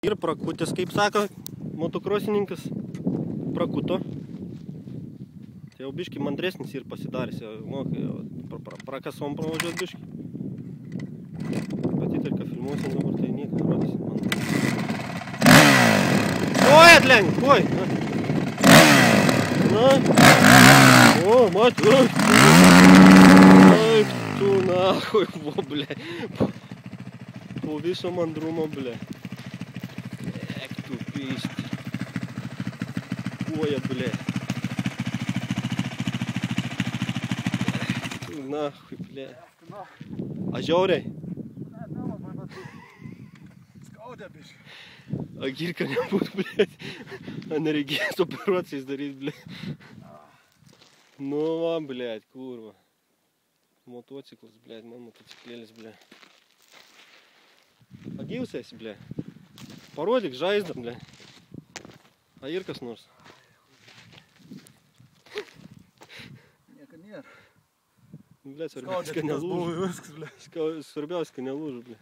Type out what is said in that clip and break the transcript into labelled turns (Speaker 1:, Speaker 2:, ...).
Speaker 1: Ir prakutis, kaip sako, motokrosininkas prakuto. Tai jau biški mandresnis ir pasidarys, jau mokai, prakasom pravažiuot biški. Pati tarka filmuosim dabar, tai nieko nerodysim man. Oi, atlenk, oi! Na! O, mat, oi! Ai, tu nahui, buvo, ble. Po viso mandrumo, ble. Ek tu pisti. Oja, ble. Tu nahui, ble. A žiauriai?
Speaker 2: Skauda biškai.
Speaker 1: A girka nebūtų, ble. A nereikės operacijas daryt, ble. Nu va, ble, kurva. Motociklas, ble, man motociklėlis, ble. A gyvas esi, ble. Parodyk žaizdą, ble. A ir kas nors?
Speaker 2: Nieko nėra.
Speaker 1: Ble, svarbiausia, kad nelūžu.
Speaker 2: Viskas, ble.
Speaker 1: Svarbiausia, kad nelūžu, ble.